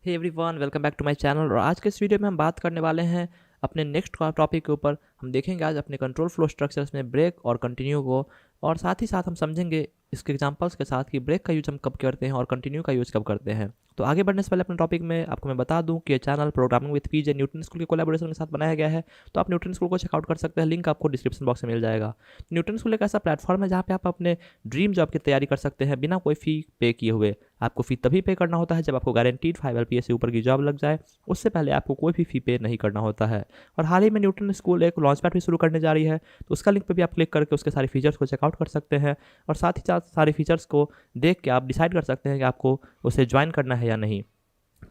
Hey everyone, welcome back to my channel. और आज के इस वीडियो में हम बात करने वाले हैं अपने नेक्स्ट टॉपिक के ऊपर। हम देखेंगे आज अपने कंट्रोल फ्लो स्ट्रक्चर्स में ब्रेक और कंटिन्यू को, और साथ ही साथ हम समझेंगे इसके एग्जांपल्स के साथ कि ब्रेक का यूज हम कब करते हैं और कंटिन्यू का यूज कब करते हैं। तो आगे बढ़ने से पहले अपने टॉपिक में आपको मैं बता दूं कि ये channel programming with PJ Newton School के कोलैबोरेशन के साथ बनाया गया है। तो आप न्यूटन स्कूल को चेकआउट कर सकते हैं, लिंक आपको डिस्क्रिप्शन बॉक्स में मिल जाएगा। न्यूटन स्कूल एक ऐसा प्लेटफॉर्म है जहाँ पे आप अपने ड्रीम जॉब की तैयारी कर सकते हैं बिना कोई फी पे किए हुए। आपको फी तभी पे करना होता है जब आपको गारंटीड 5 LPA से ऊपर की जॉब लग जाए, उससे पहले आपको कोई भी फी पे नहीं करना होता है। और हाल ही में न्यूटन स्कूल एक लॉन्च पैड भी शुरू करने जा रही है, तो उसका लिंक पे भी आप क्लिक करके उसके सारे फीचर्स को चेकआउट कर सकते हैं, और साथ ही साथ सारे फीचर्स को देख के आप डिसाइड कर सकते हैं कि आपको उसे ज्वाइन करना है या नहीं।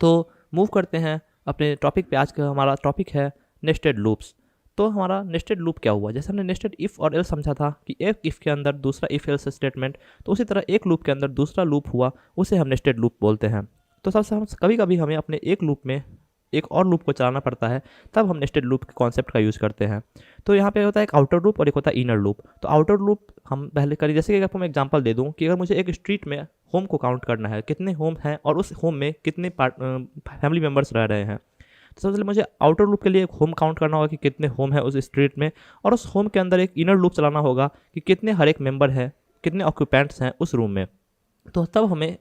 तो मूव करते हैं अपने टॉपिक पे। आज का हमारा टॉपिक है नेस्टेड लूप्स। तो हमारा नेस्टेड लूप क्या हुआ? जैसे हमने नेस्टेड इफ़ और एल्स समझा था कि एक इफ़ के अंदर दूसरा इफ़ एल्स स्टेटमेंट, तो उसी तरह एक लूप के अंदर दूसरा लूप हुआ, उसे हम नेस्टेड लूप बोलते हैं। तो सबसे हम कभी कभी हमें अपने एक लूप में एक और लूप को चलाना पड़ता है, तब हम नेस्टेड लूप के कॉन्सेप्ट का यूज़ करते हैं। तो यहाँ पे होता है एक आउटर लूप और एक होता है इनर लूप। तो आउटर लूप हम पहले करें, जैसे कि आपको मैं एग्जांपल दे दूँ कि अगर मुझे एक स्ट्रीट में होम को काउंट करना है, कितने होम हैं और उस होम में कितने फैमिली मेम्बर्स रह रहे हैं। तो सबसे पहले मुझे आउटर लूप के लिए एक होम काउंट करना होगा कि कितने होम है उस स्ट्रीट में, और उस होम के अंदर एक इनर लूप चलाना होगा कि कितने हर एक मेंबर है, कितने ऑक्यूपेंट्स हैं उस रूम में। तो तब हमें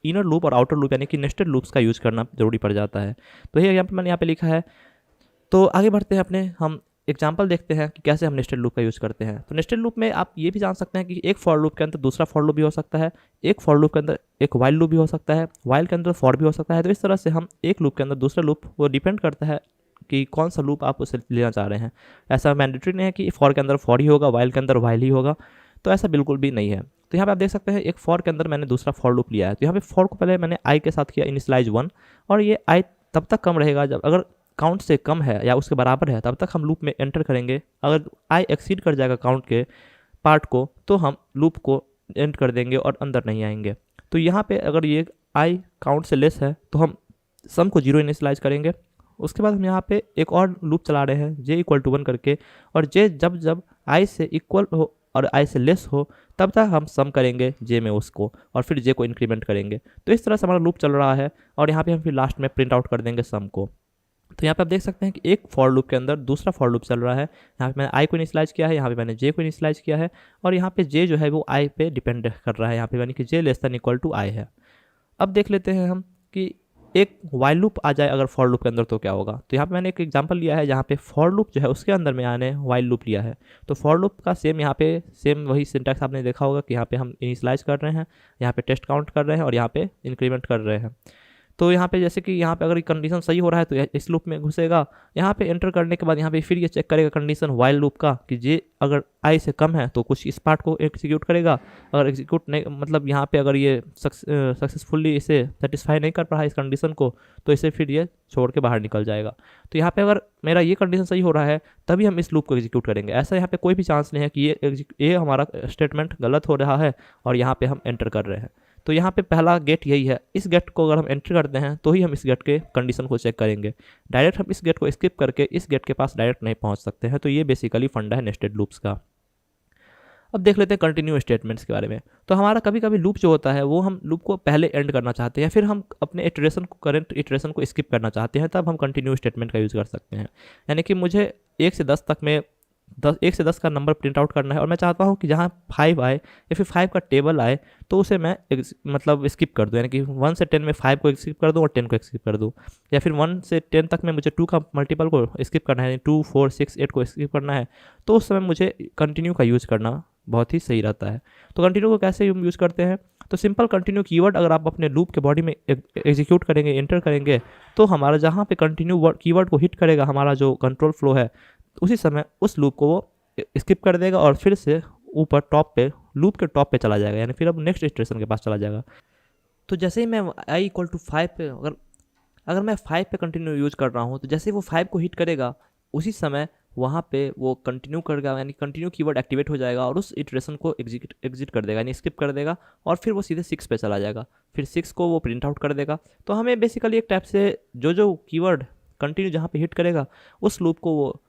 इनर लूप और आउटर लूप यानी कि नेस्टेड लूप्स का यूज़ करना जरूरी पड़ जाता है। तो ये यहाँ पर मैंने यहाँ पे लिखा है। तो आगे बढ़ते हैं अपने, हम एग्जाम्पल देखते हैं कि कैसे हम नेस्टेड लूप का यूज़ करते हैं। तो नेस्टेड लूप में आप ये भी जान सकते हैं कि एक फॉर लूप के अंदर दूसरा फॉर लूप भी हो सकता है, एक फॉर लूप के अंदर एक वाइल लूप भी हो सकता है, वाइल के अंदर फॉर भी हो सकता है। तो इस तरह से हम एक लूप के अंदर दूसरा लूप, वो डिपेंड करता है कि कौन सा लूप आप उसे लेना चाह रहे हैं। ऐसा मैंडेटरी नहीं है कि फॉर के अंदर फॉर ही होगा, वाइल के अंदर वाइल ही होगा, तो ऐसा बिल्कुल भी नहीं है। तो यहाँ पे आप देख सकते हैं एक फॉर के अंदर मैंने दूसरा फॉर लूप लिया है। तो यहाँ पे फॉर को पहले मैंने आई के साथ किया इनिशियलाइज 1, और ये आई तब तक कम रहेगा जब अगर काउंट से कम है या उसके बराबर है, तब तक हम लूप में एंटर करेंगे। अगर आई एक्सीड कर जाएगा काउंट के पार्ट को, तो हम लूप को एंड कर देंगे और अंदर नहीं आएंगे। तो यहाँ पे अगर ये आई काउंट से लेस है तो हम सम को 0 इनिशियलाइज करेंगे। उसके बाद हम यहाँ पे एक और लूप चला रहे हैं j = 1 करके, और j जब जब i से इक्वल हो और i से लेस हो, तब तक हम सम करेंगे j में उसको, और फिर j को इंक्रीमेंट करेंगे। तो इस तरह से हमारा लूप चल रहा है, और यहाँ पे हम फिर लास्ट में प्रिंट आउट कर देंगे सम को। तो यहाँ पे आप देख सकते हैं कि एक फॉर लूप के अंदर दूसरा फॉर लूप चल रहा है। यहाँ पे मैंने आई को इनिशियलाइज किया है, यहाँ पे मैंने जे को इनिशियलाइज किया है, और यहाँ पे जे जो है वो आई पे डिपेंड कर रहा है, यहाँ पे यानी कि जे <= आई है। अब देख लेते हैं हम कि एक वाइल लूप आ जाए अगर फॉर लूप के अंदर तो क्या होगा। तो यहाँ पे मैंने एक एग्जांपल लिया है जहाँ पे फॉर लूप जो है उसके अंदर में आने वाइल लूप लिया है। तो फॉर लूप का सेम यहाँ पे सेम वही सिंटैक्स आपने देखा होगा कि यहाँ पे हम इनिशियलाइज कर रहे हैं, यहाँ पे टेस्ट काउंट कर रहे हैं, और यहाँ पे इंक्रीमेंट कर रहे हैं। तो यहाँ पे जैसे कि यहाँ पे अगर कंडीशन सही हो रहा है तो इस लूप में घुसेगा। यहाँ पे एंटर करने के बाद यहाँ पे फिर ये चेक करेगा कंडीशन वाइल लूप का कि जे अगर आई से कम है तो कुछ इस पार्ट को एग्जीक्यूट करेगा। अगर एग्जीक्यूट नहीं, मतलब यहाँ पे अगर ये सक्सेसफुली इसे सेटिस्फाई नहीं कर पा रहा है इस कंडीशन को, तो इसे फिर ये छोड़ के बाहर निकल जाएगा। तो यहाँ पे अगर मेरा ये कंडीशन सही हो रहा है तभी हम इस लूप को एग्जीक्यूट करेंगे। ऐसा यहाँ पे कोई भी चांस नहीं है कि ये हमारा स्टेटमेंट गलत हो रहा है और यहाँ पे हम एंटर कर रहे हैं। तो यहाँ पे पहला गेट यही है। इस गेट को अगर हम एंटर करते हैं तो ही हम इस गेट के कंडीशन को चेक करेंगे। डायरेक्ट हम इस गेट को स्किप करके इस गेट के पास डायरेक्ट नहीं पहुँच सकते हैं। तो ये बेसिकली फंडा है नेस्टेड लूप्स का। अब देख लेते हैं कंटिन्यू स्टेटमेंट्स के बारे में। तो हमारा कभी कभी लूप जो होता है वो हम लूप को पहले एंड करना चाहते हैं, फिर हम अपने इटरेशन को करंट इटरेशन को स्किप करना चाहते हैं, तब हम कंटिन्यू स्टेटमेंट का यूज़ कर सकते हैं। यानी कि मुझे 1 से 10 तक में 1 से 10 का नंबर प्रिंट आउट करना है, और मैं चाहता हूँ कि जहाँ 5 आए या फिर 5 का टेबल आए तो उसे मैं मतलब स्किप कर दूँ, यानी कि 1 से 10 में 5 को स्किप कर दूँ और 10 को स्किप कर दूँ। या फिर 1 से 10 तक में मुझे 2 का मल्टीपल को स्किप करना है, 2, 4, 6, 8 को स्किप करना है, तो उस समय मुझे कंटिन्यू का यूज़ करना बहुत ही सही रहता है। तो कंटिन्यू को कैसे हम यूज़ करते हैं? तो सिंपल कंटिन्यू कीवर्ड अगर आप अपने लूप के बॉडी में एग्जीक्यूट करेंगे, एंटर करेंगे, तो हमारा जहाँ पे कंटिन्यू कीवर्ड को हिट करेगा हमारा जो कंट्रोल फ्लो है, उसी समय उस लूप को वो स्किप कर देगा और फिर से ऊपर टॉप पे लूप के टॉप पे चला जाएगा, यानी फिर अब नेक्स्ट इटरेशन के पास चला जाएगा। तो जैसे ही मैं i = 5 पे अगर मैं 5 पे कंटिन्यू यूज़ कर रहा हूँ, तो जैसे ही वो 5 को हिट करेगा उसी समय वहाँ पे वो कंटिन्यू करेगा, यानी कंटिन्यू कीवर्ड एक्टिवेट हो जाएगा और उस इटरेशन को एग्जिट कर देगा, यानी स्किप कर देगा, और फिर वो सीधे 6 पे चला जाएगा। फिर 6 को वो प्रिंट आउट कर देगा। तो हमें बेसिकली एक टाइप से जो कीवर्ड कंटिन्यू जहाँ पे हिट करेगा उस लूप को वो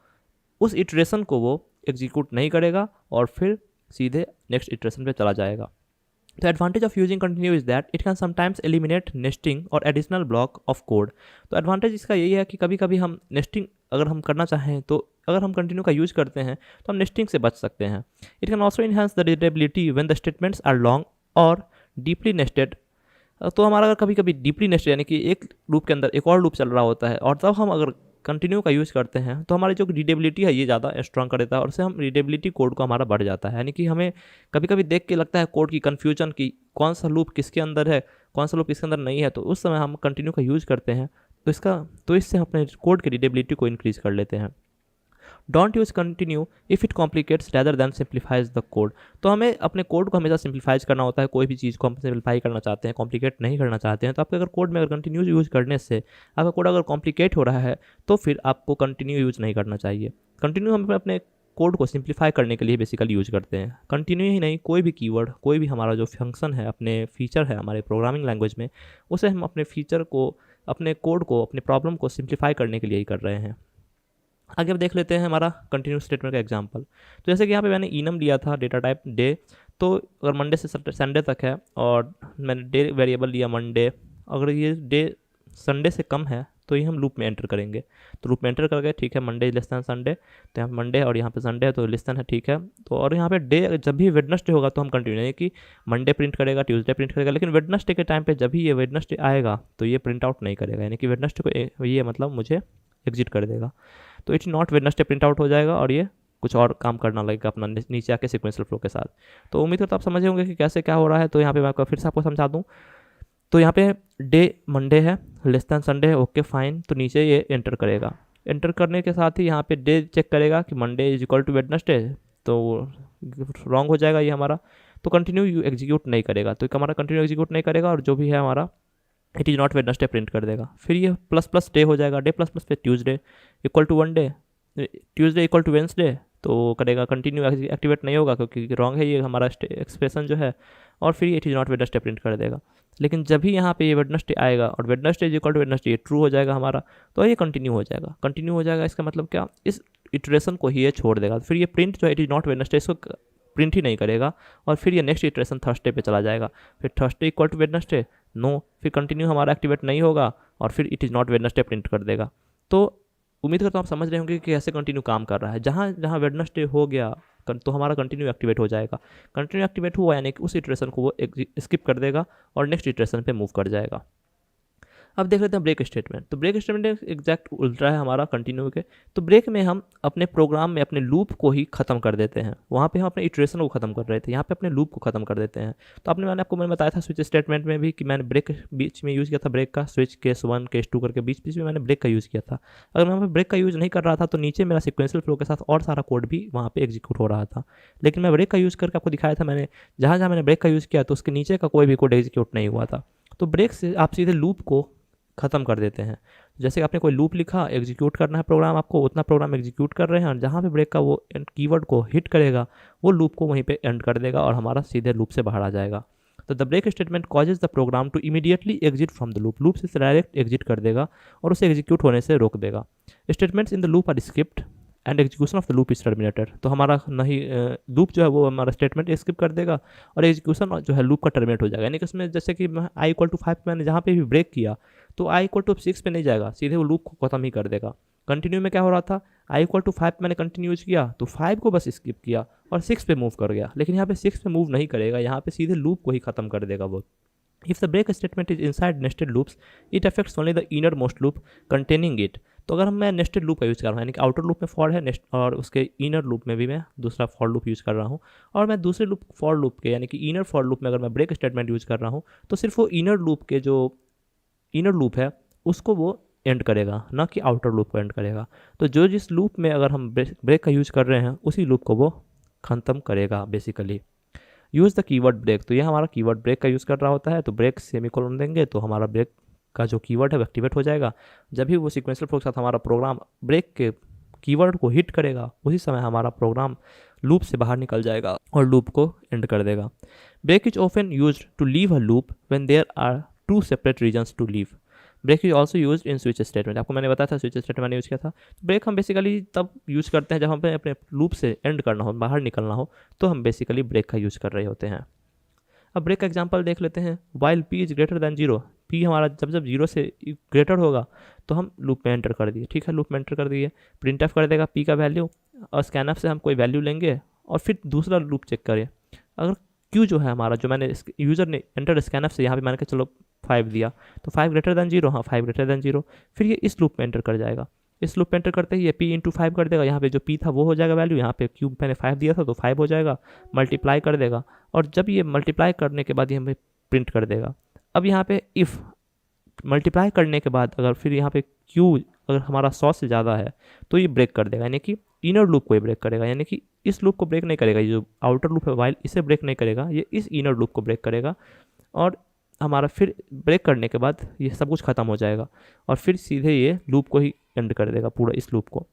उस इटरेशन को वो एग्जीक्यूट नहीं करेगा और फिर सीधे नेक्स्ट इटरेशन पे चला जाएगा। तो advantage of using continue is that it can sometimes eliminate nesting और एडिशनल ब्लॉक ऑफ कोड। तो एडवांटेज इसका यही है कि कभी कभी हम नेस्टिंग अगर हम करना चाहें तो अगर हम कंटिन्यू का यूज करते हैं तो हम नेस्टिंग से बच सकते हैं। It can also enhance the readability when the statements are long और डीपली नेस्टेड। तो हमारा अगर कभी कभी डीपली नेस्टेड यानी कि एक लूप के अंदर एक और लूप चल रहा होता है और तब हम अगर कंटिन्यू का यूज़ करते हैं तो हमारी जो रीडेबिलिटी है ये ज़्यादा स्ट्रांग कर देता है और उससे हम रीडेबिलिटी कोड को हमारा बढ़ जाता है। यानी कि हमें कभी कभी देख के लगता है कोड की कन्फ्यूजन की कौन सा लूप किसके अंदर है कौन सा लूप किसके अंदर नहीं है, तो उस समय हम कंटिन्यू का यूज़ करते हैं तो इससे हम अपने कोड की रीडेबिलिटी को इंक्रीज़ कर लेते हैं। Don't use continue if it complicates rather than simplifies the code. तो हमें अपने कोड को हमेशा सिंप्लीफाइज करना होता है। कोई भी चीज़ को हम सिंप्लीफाई करना चाहते हैं, कॉम्प्लिकेट नहीं करना चाहते हैं। तो आपके अगर कोड में अगर कंटिन्यू यूज़ करने से आपका कोड अगर कॉम्प्लिकेट हो रहा है तो फिर आपको कंटिन्यू यूज़ नहीं करना चाहिए। कंटिन्यू हम अपने कोड को सिंप्लीफाई करने के लिए बेसिकली यूज करते हैं। कंटिन्यू ही नहीं, कोई भी कीवर्ड, कोई भी हमारा जो फंक्शन है, अपने फीचर है हमारे प्रोग्रामिंग लैंग्वेज में, उसे हम अपने फीचर को, अपने कोड को, अपने प्रॉब्लम को सिंप्लीफाई करने के लिए ही कर रहे हैं। आगे अब देख लेते हैं हमारा कंटिन्यू स्टेटमेंट का एग्जांपल। तो जैसे कि यहाँ पे मैंने इनम लिया था डेटा टाइप डे, तो अगर मंडे से संडे तक है और मैंने डे वेरिएबल लिया मंडे, अगर ये डे संडे से कम है तो ये हम लूप में एंटर करेंगे। तो लूप में एंटर कर गए, ठीक है, मंडे लेस दैन संडे, तो यहाँ मंडे और यहाँ पे संडे है तो लेस दैन है, ठीक है। तो और यहाँ पे डे जब भी वेडनेसडे होगा तो हम कंटिन्यू, यानी कि मंडे प्रिंट करेगा, ट्यूसडे प्रिंट करेगा, लेकिन वेडनेसडे के टाइम पे जब भी ये वेडनेसडे आएगा तो ये प्रिंट आउट नहीं करेगा, यानी कि वेडनेसडे को ये मतलब मुझे एग्जिट कर देगा। तो it's not Wednesday print out हो जाएगा और ये कुछ और काम करना लगेगा अपना नीचे आके सीक्वेंशियल फ्लो के साथ। तो उम्मीद करता आप समझे होंगे कि कैसे क्या हो रहा है। तो यहाँ पे मैं फिर से आपको समझा दूँ। तो यहाँ पे डे मंडे है, लेस दैन संडे है, ओके फाइन। तो नीचे ये एंटर करेगा, एंटर करने के साथ ही यहाँ पे डे चेक करेगा कि Monday is equal to Wednesday, तो रॉन्ग हो जाएगा ये हमारा। तो कंटिन्यू एग्जीक्यूट नहीं करेगा, तो हमारा कंटिन्यू एग्जीक्यूट नहीं करेगा और जो भी है हमारा it is not Wednesday print कर देगा। फिर ये प्लस प्लस डे हो जाएगा, डे प्लस प्लस पे Tuesday equal to one day, Tuesday equal to Wednesday, तो करेगा कंटिन्यू एक्टिवेट नहीं होगा क्योंकि रॉन्ग है ये हमारा एक्सप्रेशन जो है, और फिर it is not Wednesday print कर देगा। लेकिन जब भी यहाँ पे ये वेडनेसडे आएगा और Wednesday is equal to Wednesday, ये ट्रू हो जाएगा हमारा, तो ये कंटिन्यू हो जाएगा। कंटिन्यू हो जाएगा इसका मतलब क्या, इस इटरेशन को ही ये छोड़ देगा। फिर ये प्रिंट जो है इट इज़ नॉट वेडनेसडे, इसको प्रिंट ही नहीं करेगा और फिर ये नेक्स्ट इटरेशन थर्सडे पे चला जाएगा। फिर Thursday equal to Wednesday, no, फिर कंटिन्यू हमारा एक्टिवेट नहीं होगा और फिर it is not Wednesday print कर देगा। तो उम्मीद करता हूँ आप समझ रहे होंगे कि कैसे कंटिन्यू काम कर रहा है। जहाँ जहाँ वेडनेसडे हो गया तो हमारा कंटिन्यू एक्टिवेट हो जाएगा। कंटिन्यू एक्टिवेट हुआ यानी कि उस इटरेशन को वो स्किप कर देगा और नेक्स्ट इटरेशन पे मूव कर जाएगा। अब देख लेते हैं ब्रेक स्टेटमेंट। तो ब्रेक स्टेटमेंट एग्जैक्ट उल्टा है हमारा कंटिन्यू के। तो ब्रेक में हम अपने प्रोग्राम में अपने लूप को ही खत्म कर देते हैं। वहाँ पे हम अपने इटरेशन को खत्म कर रहे थे, यहाँ पे अपने लूप को खत्म कर देते हैं। तो मैंने बताया था स्विच स्टेटमेंट में भी कि मैंने ब्रेक बीच में यूज़ किया था, ब्रेक का, स्विच केस 1 केस 2 करके बीच बीच में मैंने ब्रेक का यूज़ किया था। अगर मैं ब्रेक का यूज़ नहीं कर रहा था तो नीचे मेरा सिक्वेंशियल फ्लो के साथ और सारा कोड भी वहाँ पे एग्जीक्यूट हो रहा था। लेकिन मैं ब्रेक का यूज़ करके आपको दिखाया था, मैंने जहाँ जहाँ मैंने ब्रेक का यूज़ किया तो उसके नीचे का कोई भी कोड एग्जीक्यूट नहीं हुआ था। तो ब्रेक से आप सीधे लूप को ख़त्म कर देते हैं। जैसे आपने कोई लूप लिखा, एग्जीक्यूट करना है प्रोग्राम आपको, उतना प्रोग्राम एग्जीक्यूट कर रहे हैं और जहाँ पे ब्रेक का वो कीवर्ड को हिट करेगा वो लूप को वहीं पे एंड कर देगा और हमारा सीधे लूप से बाहर आ जाएगा। तो the break statement causes the program to immediately exit from the loop, loop से डायरेक्ट एग्जिट कर देगा और उसे एग्जीक्यूट होने से रोक देगा। Statements in the loop are skipped and execution of the loop is terminated. तो हमारा नहीं लूप जो है वो हमारा स्टेटमेंट स्किप कर देगा और एग्जीक्यूशन जो है लूप का टर्मिनेट हो जाएगा। यानी कि उसमें जैसे कि आई इक्वल टू 5 मैंने जहाँ पे भी ब्रेक किया तो आई इक्वल टू 6 पे नहीं जाएगा, सीधे वो लूप को खत्म ही कर देगा। कंटिन्यू में क्या हो रहा था, आई इक्वल टू 5 मैंने कंटिन्यू यूज किया तो 5 को बस स्किप किया और 6 पे मूव कर गया, लेकिन यहाँ पे 6 पे मूव नहीं करेगा, यहाँ पे सीधे लूप को ही खत्म कर देगा वो। If the break statement is inside nested loops, it affects only the innermost loop containing it. तो अगर मैं नेस्टेड लूप का यूज़ कर रहा हूँ, यानी कि आउटर लूप में फॉर है नेक्स्ट और उसके इनर लूप में भी मैं दूसरा फॉर लूप यूज़ कर रहा हूँ, और मैं दूसरे लूप फॉर लूप के यानी कि इनर फॉर लूप में अगर मैं ब्रेक स्टेटमेंट यूज़ कर रहा हूँ तो सिर्फ वो इनर लूप के जो इनर लूप है उसको वो एंड करेगा, ना कि आउटर लूप को एंड करेगा। तो जो जिस लूप में अगर हम ब्रेक का यूज़ कर रहे हैं उसी लूप को वो ख़त्म करेगा basically. Use the keyword break, तो ये हमारा कीवर्ड ब्रेक का यूज़ कर रहा होता है, तो ब्रेक सेमीकोलन देंगे तो हमारा ब्रेक का जो कीवर्ड है वो एक्टिवेट हो जाएगा। जब भी वो सीक्वेंशियल फ्लो के साथ हमारा प्रोग्राम ब्रेक के कीवर्ड को हिट करेगा उसी समय हमारा प्रोग्राम लूप से बाहर निकल जाएगा और लूप को एंड कर देगा। Break is often used to leave a loop when there are 2 separate reasons to leave. Break is also use in switch statement, आपको मैंने बताया था स्विच स्टेटमेंट मैंने यूज़ किया था। ब्रेक हम बेसिकली तब यूज़ करते हैं जब हमें अपने लूप से एंड करना हो, बाहर निकलना हो, तो हम बेसिकली ब्रेक का यूज़ कर रहे होते हैं। अब ब्रेक का एग्जांपल देख लेते हैं। While P is greater than zero, P हमारा जब जब जीरो से ग्रेटर होगा तो हम लूप में एंटर कर दिए। ठीक है, लूप में एंटर कर दिए, प्रिंट एफ कर देगा पी का वैल्यू, और स्कैनफ से हम कोई वैल्यू लेंगे और फिर दूसरा लूप चेक करें। अगर क्यू जो है हमारा, जो मैंने यूज़र ने एंटर स्कैनफ से यहाँ पे मैंने कहा चलो 5 दिया, तो 5 ग्रेटर दैन जीरो, हाँ 5 ग्रेटर दैन जीरो, फिर ये इस लूप में एंटर कर जाएगा। इस लूप में एंटर करते ही ये p इंटू 5 कर देगा, यहाँ पे जो p था वो हो जाएगा वैल्यू, यहाँ पे क्यूब मैंने 5 दिया था तो 5 हो जाएगा, मल्टीप्लाई कर देगा, और जब ये मल्टीप्लाई करने के बाद ये हमें प्रिंट कर देगा। अब यहाँ पे इफ़ मल्टीप्लाई करने के बाद अगर फिर यहाँ पे q अगर हमारा 100 से ज़्यादा है तो ये ब्रेक कर देगा, यानी कि इनर लूप को ही ब्रेक करेगा, यानी कि इस लूप को ब्रेक नहीं करेगा, ये जो आउटर लूप है वाइल इसे ब्रेक नहीं करेगा, ये इस इनर लूप को ब्रेक करेगा, और हमारा फिर ब्रेक करने के बाद ये सब कुछ ख़त्म हो जाएगा, और फिर सीधे ये लूप को ही एंड कर देगा, पूरा इस लूप को।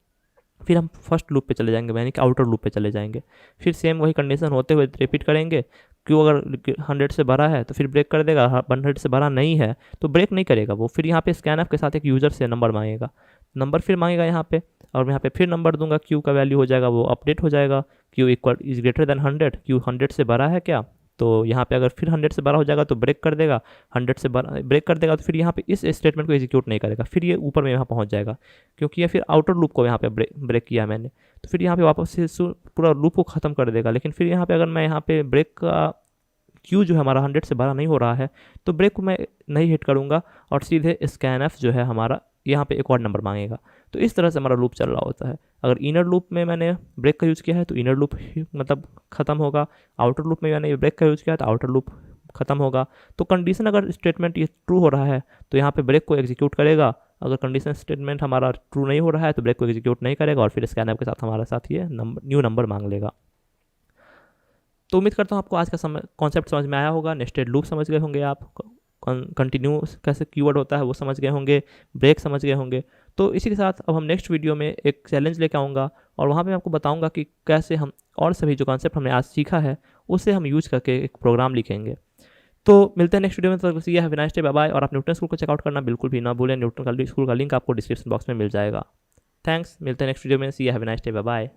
फिर हम फर्स्ट लूप पे चले जाएंगे, यानी कि आउटर लूप पे चले जाएंगे, फिर सेम वही कंडीशन होते हुए रिपीट करेंगे। क्यों अगर 100 से बड़ा है तो फिर ब्रेक कर देगा, 100 से बड़ा नहीं है तो ब्रेक नहीं करेगा वो। फिर यहाँ पे स्कैनफ के साथ एक यूज़र से नंबर मांगेगा, नंबर फिर मांगेगा यहाँ पे, और मैं यहाँ पे फिर नंबर दूंगा, क्यू का वैल्यू हो जाएगा वो अपडेट हो जाएगा, Q equal is greater than 100, Q 100 से बड़ा है क्या, तो यहाँ पे अगर फिर 100 से बड़ा हो जाएगा तो ब्रेक कर देगा, 100 से बड़ा ब्रेक कर देगा तो फिर यहाँ पे इस स्टेटमेंट को एग्जीक्यूट नहीं करेगा, फिर ये ऊपर में यहाँ पहुँच जाएगा, क्योंकि ये फिर आउटर लूप को यहाँ पे ब्रेक किया मैंने, तो फिर यहाँ पे वापस से पूरा लूप को ख़त्म कर देगा। लेकिन फिर यहाँ पे अगर मैं यहाँ पे ब्रेक का क्यू जो है हमारा 100 से बड़ा नहीं हो रहा है तो ब्रेक को मैं नहीं हिट करूँगा, और सीधे स्कैनफ जो है हमारा यहाँ पे एक और नंबर मांगेगा। तो इस तरह से हमारा लूप चल रहा होता है। अगर इनर लूप में मैंने ब्रेक का यूज़ किया है तो इनर लूप मतलब ख़त्म होगा, आउटर लूप में मैंने ब्रेक का यूज़ किया है तो आउटर लूप ख़त्म होगा। तो कंडीशन अगर स्टेटमेंट ये ट्रू हो रहा है तो यहाँ पे ब्रेक को एग्जीक्यूट करेगा, अगर कंडीशन स्टेटमेंट हमारा ट्रू नहीं हो रहा है तो ब्रेक को एग्जीक्यूट नहीं करेगा, और फिर स्कैनफ के साथ हमारे साथ ये न्यू नंबर मांग लेगा। तो उम्मीद करता हूँ आपको आज का कॉन्सेप्ट समझ में आया होगा, नेस्टेड लूप समझ गए होंगे आप, कंटिन्यू कैसे कीवर्ड होता है वो समझ गए होंगे, ब्रेक समझ गए होंगे। तो इसी के साथ अब हम नेक्स्ट वीडियो में एक चैलेंज लेके आऊँगा, और वहाँ पे मैं आपको बताऊँगा कि कैसे हम और सभी जो कॉन्सेप्ट हमने आज सीखा है उसे हम यूज़ करके एक प्रोग्राम लिखेंगे। तो मिलते हैं नेक्स्ट वीडियो में, तब तक have a nice day, bye bye. और आप न्यूटन स्कूल को चेकआउट करना बिल्कुल भी ना भूलें, न्यूटन स्कूल का लिंक आपको डिस्क्रिप्शन बॉक्स में मिल जाएगा। थैंक्स, मिलते हैं नेक्स्ट वीडियो में, have a nice day, bye bye.